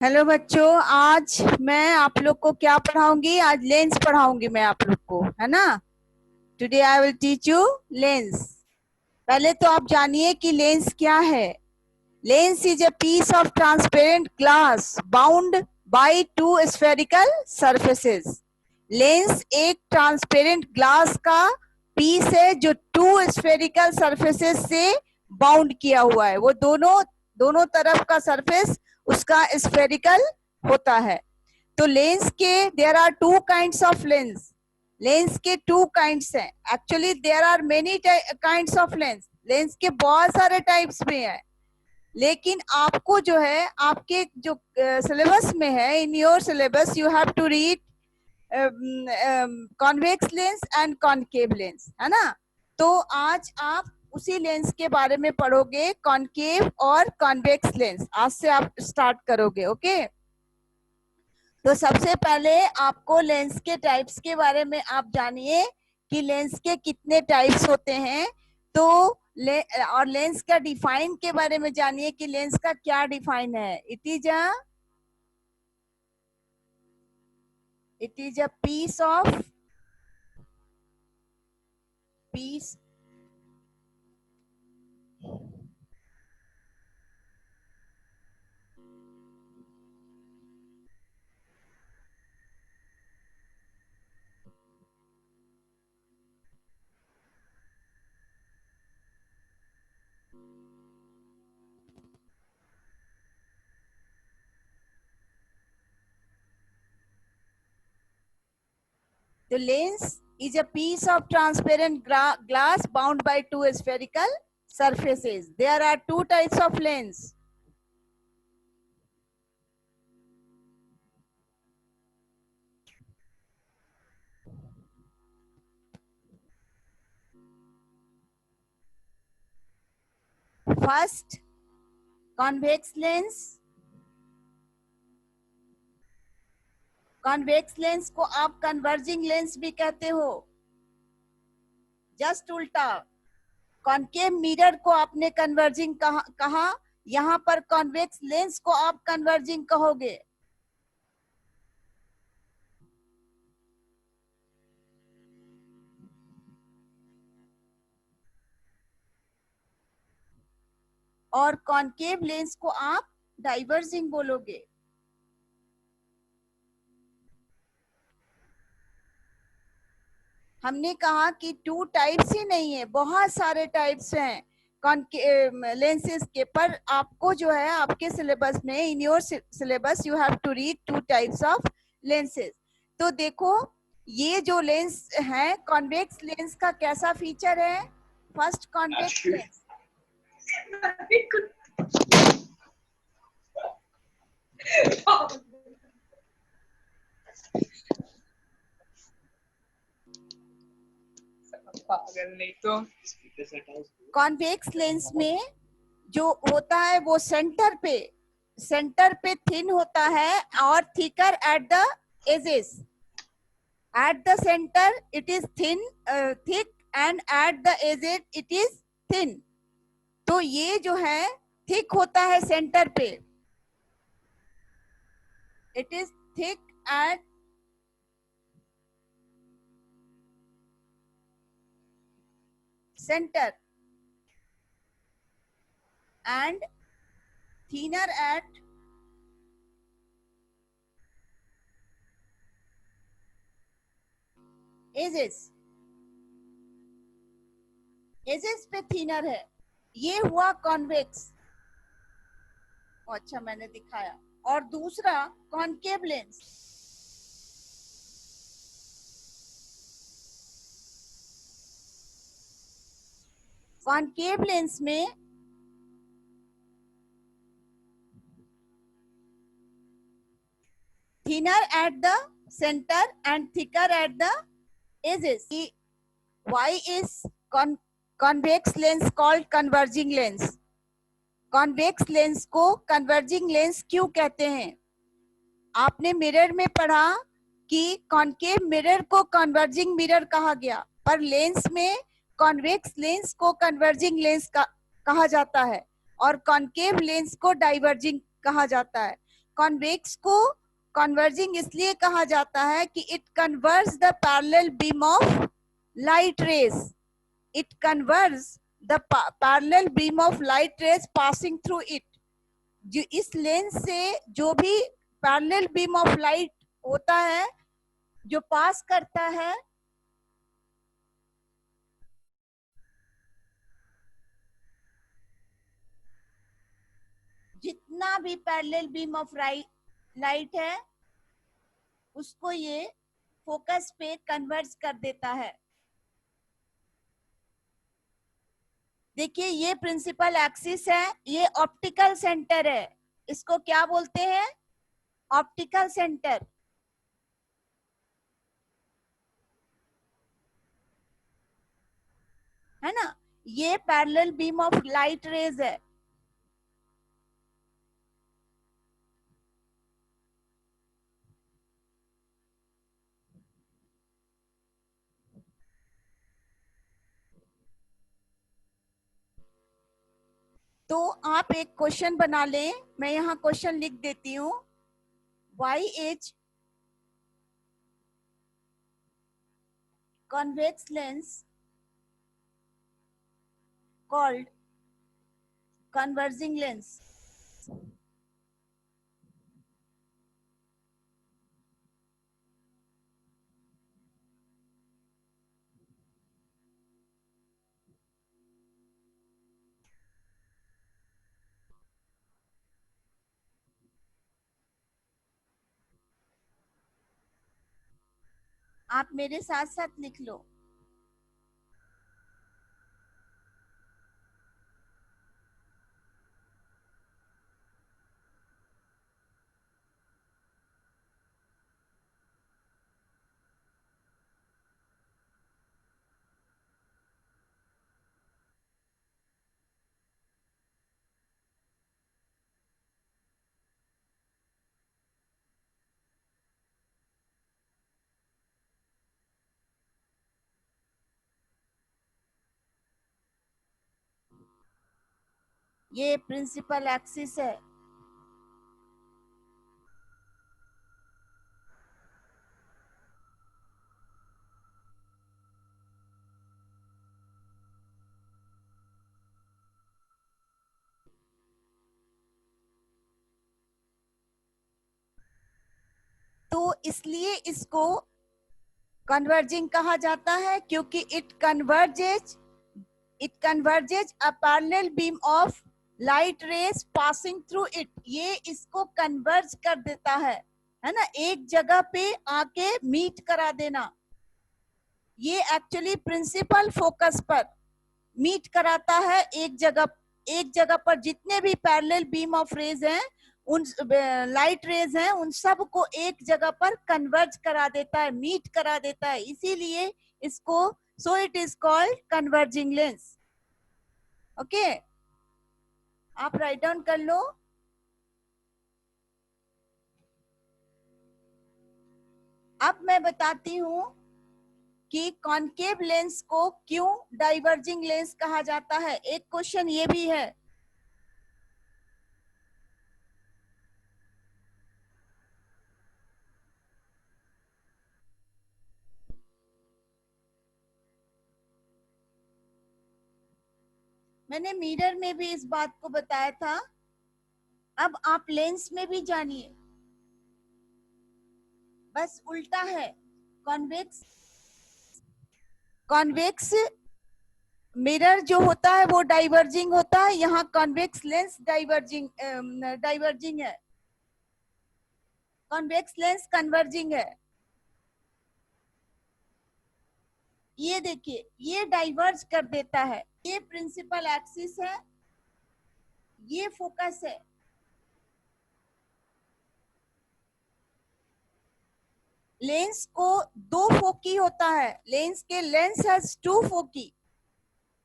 Hello बच्चों, आज मैं आप लोग को क्या पढ़ाऊंगी? आज लेंस पढ़ाऊंगी मैं आप लोग को, है ना। Today I will teach you lens. पहले तो आप जानिए कि लेंस क्या है। Lens is a piece of transparent glass bound by two spherical surfaces. Lens एक ट्रांसपेरेंट ग्लास का पीस है जो टू स्फेरिकल सरफेसेस से बाउंड किया हुआ है। वो दोनों दोनों तरफ का सरफेस उसका स्फेरिकल होता है। तो लेंस के there are two kinds of lens. Lens के टू काइंड्स हैं। Actually there are many kinds of lens. Lens के बहुत सारे टाइप्स में है, लेकिन आपको जो है आपके जो सिलेबस में है, in your syllabus you have to read convex lens and concave lens, है ना। तो आज आप उसी लेंस के बारे में पढ़ोगे, कॉनकेव और कॉन्वेक्स लेंस। आज से आप स्टार्ट करोगे, ओके। तो सबसे पहले आपको लेंस के टाइप्स के बारे में आप जानिए कि लेंस के कितने टाइप्स होते हैं। तो और लेंस का डिफाइन के बारे में जानिए कि लेंस का क्या डिफाइन है। It is a piece The lens is a piece of transparent glass bound by two spherical surfaces. There are two types of lens. First, convex lens. Convex lens को आप कन्वर्जिंग लेंस भी कहते हो। Just उल्टा, concave mirror को आपने converging कहा, यहाँ पर कॉन्वेक्स लेंस को आप कन्वर्जिंग कहोगे। और कॉनकेव लेंस को आप डाइवर्जिंग बोलोगे। हमने कहा कि टू टाइप्स ही नहीं है, बहुत सारे टाइप्स हैं लेंसेज के। पर आपको जो है आपके सिलेबस में, in your syllabus you have to read two types of lenses. तो देखो, ये जो लेंस है कॉन्वेक्स लेंस का कैसा फीचर है। फर्स्ट, कॉन्वेक्स लेंस पागल नहीं तो। कॉन्वेक्स लेंस में जो होता है वो सेंटर पे थिन होता है और thicker at the edges. At the center it is thick and at the edges it is thin. तो ये जो है थिक होता है सेंटर पे, it is thick at center and thinner at edges पे थिनर है। ये हुआ कॉन्वेक्स। अच्छा, मैंने दिखाया। और दूसरा कॉनकेव लेंस। कॉनकेव लेंस में thinner at the center and thicker at the edges. Why is convex lens called converging lens? Convex lens को कन्वर्जिंग लेंस क्यों कहते हैं? आपने मिरर में पढ़ा कि कॉनकेव मिरर को कन्वर्जिंग मिरर कहा गया, पर लेंस में कॉन्वेक्स लेंस को कन्वर्जिंग लेंस कहा जाता है और कॉनकेव लेंस को डाइवर्जिंग कहा जाता है। कॉन्वेक्स को कन्वर्जिंग इसलिए कहा जाता है कि it converse the parallel beam of light rays, it converse the parallel beam of light rays passing through it. जो इस लेंस से जो भी पैरेलल बीम ऑफ लाइट होता है जो पास करता है, जितना भी पैरेलल बीम ऑफ लाइट है उसको ये फोकस पे कन्वर्ज कर देता है। देखिए ये प्रिंसिपल एक्सिस है, ये ऑप्टिकल सेंटर है, इसको क्या बोलते हैं? ऑप्टिकल सेंटर, है ना। ये parallel beam of light rays है। तो आप एक क्वेश्चन बना लें, मैं यहाँ क्वेश्चन लिख देती हूँ। Why is convex lens called converging lens। आप मेरे साथ साथ लिख लो। ये प्रिंसिपल एक्सिस है। तो इसलिए इसको कन्वर्जिंग कहा जाता है क्योंकि it converges a parallel beam of light rays passing through it. ये इसको कन्वर्ज कर देता है ना, एक जगह पे आके मीट करा देना। ये एक्चुअली प्रिंसिपल फोकस पर मीट कराता है, एक जगह पर जितने भी पैरेलल बीम ऑफ रेज हैं, उन लाइट रेज हैं, उन सब को एक जगह पर कन्वर्ज करा देता है, मीट करा देता है। इसीलिए इसको so it is called converging lens. Okay, आप राइट डाउन कर लो। अब मैं बताती हूं कि कॉनकेव लेंस को क्यों डाइवर्जिंग लेंस कहा जाता है। एक क्वेश्चन ये भी है। मैंने मिरर में भी इस बात को बताया था, अब आप लेंस में भी जानिए, बस उल्टा है। कॉन्वेक्स मिरर जो होता है वो डाइवर्जिंग होता है, यहाँ कॉन्वेक्स लेंस डाइवर्जिंग है, कॉन्वेक्स लेंस कन्वर्जिंग है। ये देखिए ये डाइवर्ज कर देता है, ये प्रिंसिपल एक्सिस है, ये फोकस है। लेंस को दो फोकी होता है, लेंस के lens has two foci,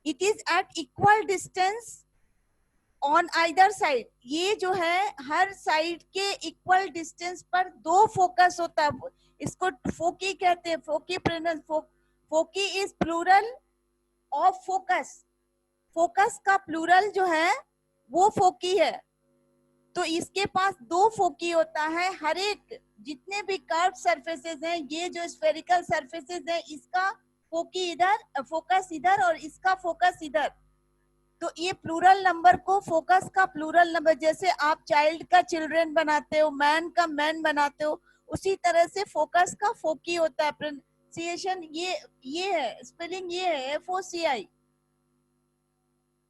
it is at equal distance on either side. ये जो है हर साइड के इक्वल डिस्टेंस पर दो फोकस होता है, इसको फोकी कहते हैं। Foci is plural of focus, focus का प्लूरल जो है वो फोकी है। तो इसके पास दो फोकी होता है, हर एक जितने भी कर्व सरफेसेस हैं, ये जो स्फेरिकल सरफेसेस है, इसका फोकी इधर, फोकस इधर और इसका फोकस इधर। तो ये प्लूरल नंबर को फोकस का प्लूरल नंबर, जैसे आप चाइल्ड का चिल्ड्रन बनाते हो, मैन का मैन बनाते हो, उसी तरह से फोकस का फोकी होता है। प्रोनाउंसिएशन ये है, स्पेलिंग ये है FOCI।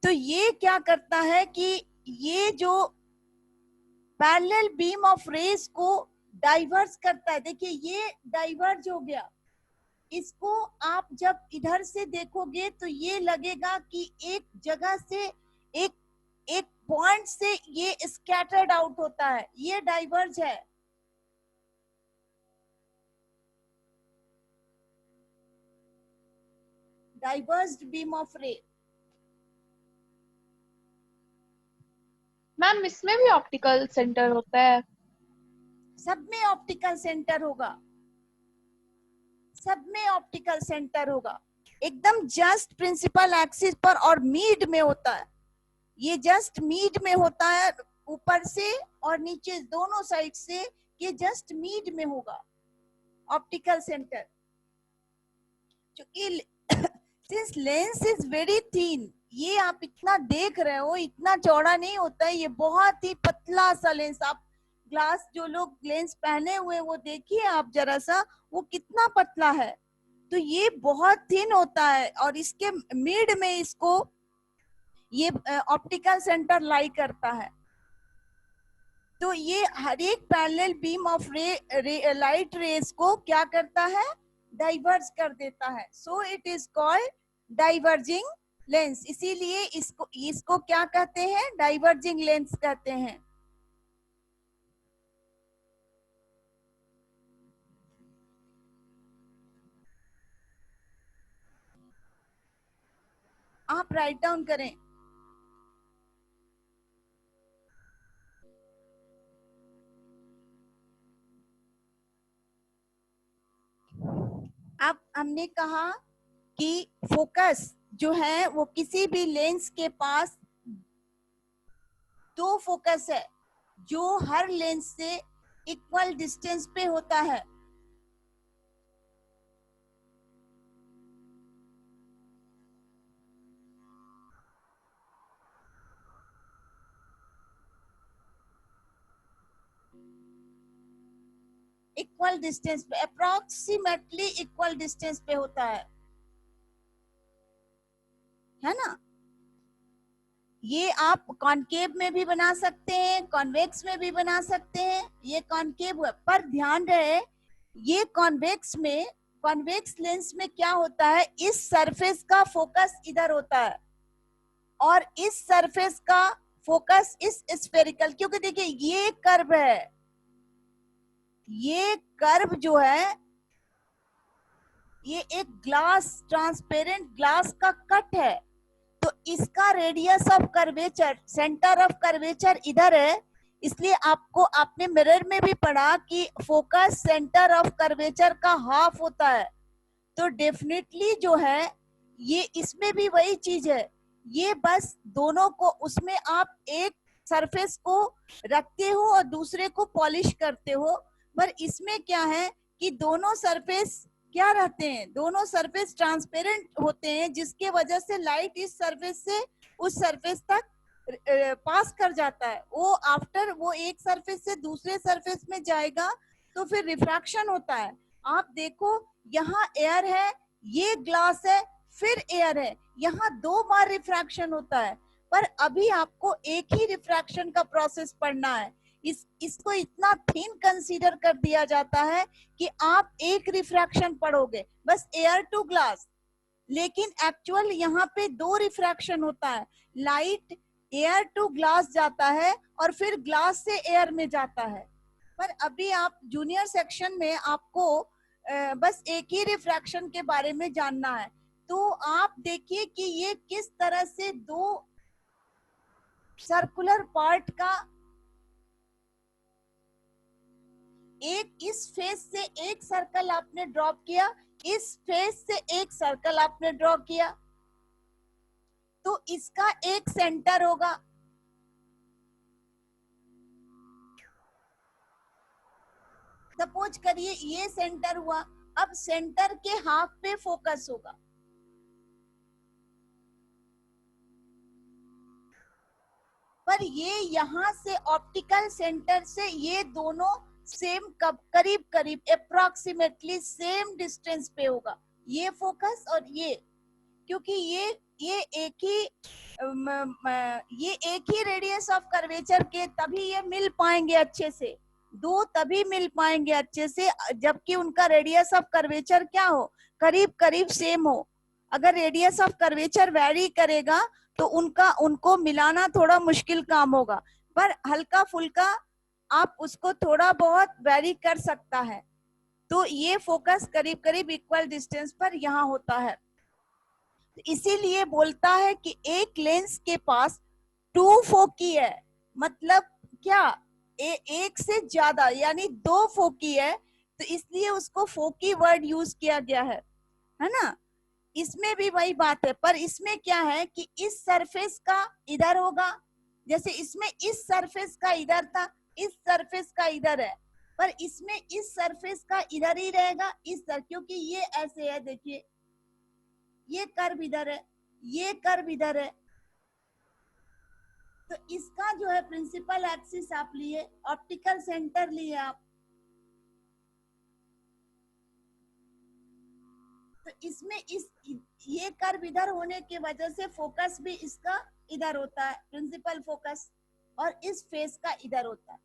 तो ये क्या करता है कि ये जो पैरेलल बीम ऑफ रेज को डाइवर्स करता है। देखिए ये डाइवर्ज हो गया, इसको आप जब इधर से देखोगे तो ये लगेगा कि एक जगह से एक एक पॉइंट से ये स्कैटर्ड आउट होता है, ये डाइवर्ज है। डाइवर्स्ड बीम ऑफ रे। मैम इसमें भी ऑप्टिकल सेंटर होता है? सब में ऑप्टिकल सेंटर होगा, सब में ऑप्टिकल सेंटर होगा, एकदम जस्ट प्रिंसिपल एक्सिस पर और मीड में होता है। ये जस्ट मीड में होता है, ऊपर से और नीचे दोनों साइड से ये जस्ट मीड में होगा ऑप्टिकल सेंटर। क्योंकि since lens is very thin, ये आप इतना देख रहे हो, इतना चौड़ा नहीं होता है, ये बहुत ही पतला सा लेंस। आप ग्लास, जो लोग लेंस पहने हुए वो देखिए आप जरा सा, वो कितना पतला है। तो ये बहुत थिन होता है और इसके मिड में इसको ये ऑप्टिकल सेंटर लाई करता है। तो ये हर एक parallel beam of light rays को क्या करता है, डाइवर्ज कर देता है। So it is called diverging lens. इसीलिए इसको इसको क्या कहते हैं, डाइवर्जिंग लेंस कहते हैं। आप राइट डाउन करें। अब हमने कहा कि फोकस जो है वो किसी भी लेंस के पास दो फोकस है जो हर लेंस से इक्वल डिस्टेंस पे होता है। इक्वल डिस्टेंस पे, अप्रोक्सीमेटली इक्वल डिस्टेंस पे होता है ना। ये आप कॉनकेव में भी बना सकते हैं, कॉन्वेक्स में भी बना सकते हैं। ये कॉनकेव पर ध्यान रहे, ये कॉन्वेक्स में, कॉन्वेक्स लेंस में क्या होता है, इस सरफेस का फोकस इधर होता है और इस सरफेस का फोकस इस स्फेरिकल, क्योंकि देखिए ये कर्व है, ये कर्व जो है ये एक ग्लास, ट्रांसपेरेंट ग्लास का कट है। तो इसका radius of curvature, centre of curvature इधर है। इसलिए आपको, आपने मिरर में भी पढ़ा कि फोकस सेंटर ऑफ कर्वेचर का हाफ होता है। तो डेफिनेटली जो है ये इसमें भी वही चीज है, ये बस दोनों को, उसमें आप एक सरफेस को रखते हो और दूसरे को पॉलिश करते हो, पर इसमें क्या है कि दोनों सरफेस क्या रहते हैं, दोनों सरफेस ट्रांसपेरेंट होते हैं, जिसके वजह से लाइट इस सरफेस से उस सरफेस तक पास कर जाता है। वो आफ्टर वो एक सरफेस से दूसरे सरफेस में जाएगा तो फिर रिफ्रैक्शन होता है। आप देखो यहाँ एयर है, ये ग्लास है, फिर एयर है, यहाँ दो बार रिफ्रैक्शन होता है। पर अभी आपको एक ही रिफ्रैक्शन का प्रोसेस पढ़ना है। इसको इतना थिन कंसीडर कर दिया जाता है कि आप एक रिफ्रैक्शन पढ़ोगे बस एयर टू ग्लास, लेकिन एक्चुअल यहाँ पे दो रिफ्रैक्शन होता है। लाइट एयर टू ग्लास जाता है और फिर ग्लास से एयर में जाता है। पर अभी आप जूनियर सेक्शन में आपको बस एक ही रिफ्रैक्शन के बारे में जानना है। तो आप देखिए कि ये किस तरह से दो सर्कुलर पार्ट का, एक इस फेस से एक सर्कल आपने ड्रॉ किया, इस फेस से एक सर्कल आपने ड्रॉ किया, तो इसका एक सेंटर होगा। सपोज करिए ये सेंटर हुआ, अब सेंटर के हाफ पे फोकस होगा, पर ये यहाँ से ऑप्टिकल सेंटर से ये दोनों सेम करीब करीब अप्रोक्सीमेटली सेम डिस्टेंस पे होगा, ये फोकस और ये, क्योंकि ये एक ही ये एक ही रेडियस ऑफ कर्वेचर के, तभी ये मिल पाएंगे अच्छे से, दो तभी मिल पाएंगे अच्छे से जबकि उनका रेडियस ऑफ कर्वेचर क्या हो, करीब करीब सेम हो। अगर रेडियस ऑफ कर्वेचर वैरी करेगा तो उनको मिलाना थोड़ा मुश्किल काम होगा, पर हल्का फुल्का आप उसको थोड़ा बहुत वैरी कर सकता है। तो ये फोकस करीब करीब इक्वल डिस्टेंस पर यहाँ होता है। इसीलिए बोलता है कि एक लेंस के पास टू फोकी है, मतलब क्या, एक से ज्यादा यानी दो फोकी है, तो इसलिए उसको फोकी वर्ड यूज किया गया है ना। इसमें भी वही बात है, पर इसमें क्या है कि इस सरफेस का इधर होगा, जैसे इसमें इस सरफेस का इधर था, इस सरफेस का इधर है, पर इसमें इस सरफेस का इधर ही रहेगा, क्योंकि ये ऐसे है, देखिए ये कर्व इधर है, ये कर्व इधर है, तो इसका जो है प्रिंसिपल एक्सिस आप लिए, ऑप्टिकल सेंटर लिए आप, तो इसमें ये कर्व इधर होने की वजह से फोकस भी इसका इधर होता है, प्रिंसिपल फोकस, और इस फेस का इधर होता है।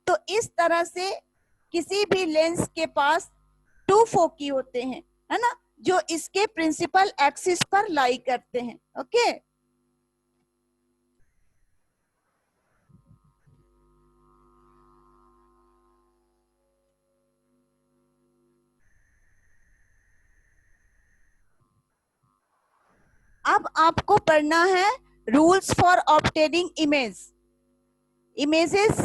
तो इस तरह से किसी भी लेंस के पास टू फोकी होते हैं, है ना, जो इसके प्रिंसिपल एक्सिस पर लाई करते हैं। ओके, अब आपको पढ़ना है rules for obtaining images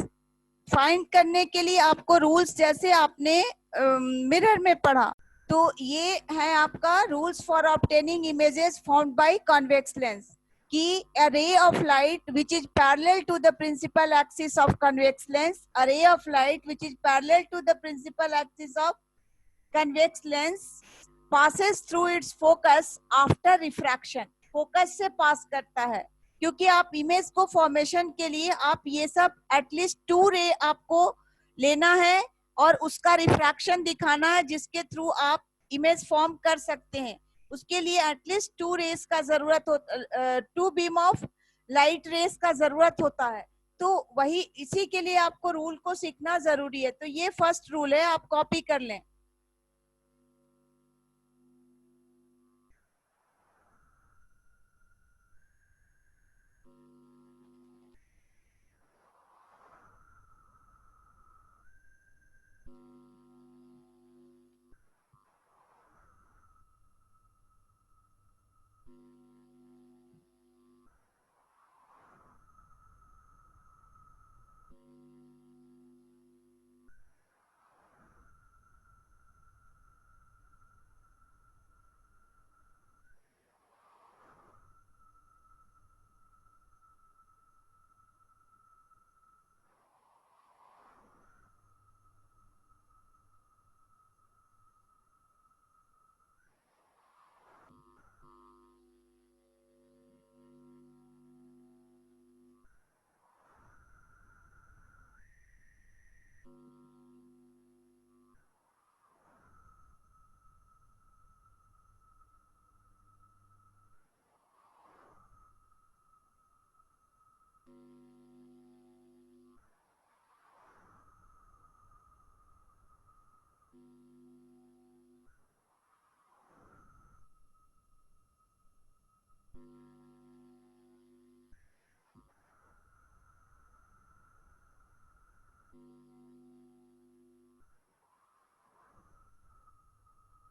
find करने के लिए आपको रूल्स, जैसे आपने मिरर में पढ़ा, तो ये है आपका rules for obtaining images found by convex lens, कि a ray of light which is parallel to the principal axis of convex lens, a ray of light which is parallel to the principal axis of convex lens passes through its focus after refraction, focus से पास करता है, क्योंकि आप image को formation के लिए आप ये सब एटलीस्ट टू रे आपको लेना है और उसका रिफ्रैक्शन दिखाना है, जिसके थ्रू आप इमेज फॉर्म कर सकते हैं। उसके लिए एटलीस्ट टू रेस का जरूरत होता, two beam of light rays का जरूरत होता है। तो वही इसी के लिए आपको रूल को सीखना जरूरी है। तो ये फर्स्ट रूल है, आप कॉपी कर लें।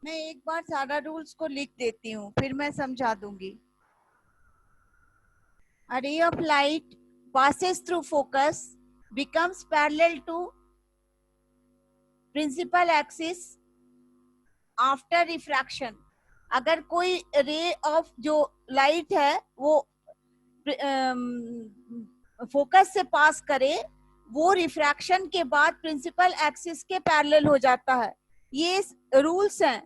मैं एक बार सारा रूल्स को लिख देती हूँ, फिर मैं समझा दूंगी। A ray of light passes through focus, becomes parallel to principal axis after refraction। अगर कोई रे ऑफ जो लाइट है वो फोकस से पास करे, वो रिफ्रैक्शन के बाद प्रिंसिपल एक्सिस के पैरेलल हो जाता है। ये रूल्स हैं।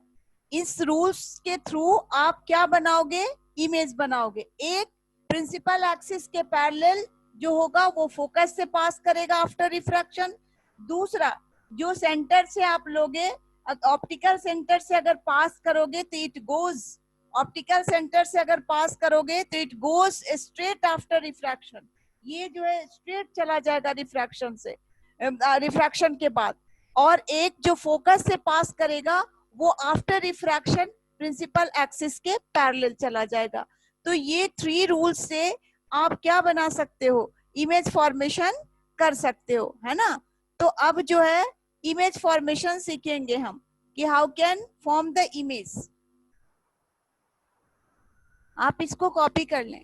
इस रूल्स के थ्रू आप क्या बनाओगे, इमेज बनाओगे। एक, प्रिंसिपल एक्सिस के पैरेलल जो होगा वो फोकस से पास करेगा आफ्टर रिफ्रैक्शन। दूसरा, जो सेंटर से आप लोगे, ऑप्टिकल सेंटर से अगर पास करोगे तो इट गोज, ऑप्टिकल सेंटर से अगर पास करोगे तो it goes straight after refraction. ये जो है स्ट्रेट चला जाएगा रिफ्रैक्शन से, रिफ्रैक्शन के बाद। और एक जो फोकस से पास करेगा वो आफ्टर रिफ्रैक्शन प्रिंसिपल एक्सिस के पैरेलल चला जाएगा। तो ये 3 रूल्स से आप क्या बना सकते हो, इमेज फॉर्मेशन कर सकते हो, है ना। तो अब जो है इमेज फॉर्मेशन सीखेंगे हम कि how can form the image. आप इसको कॉपी कर लें।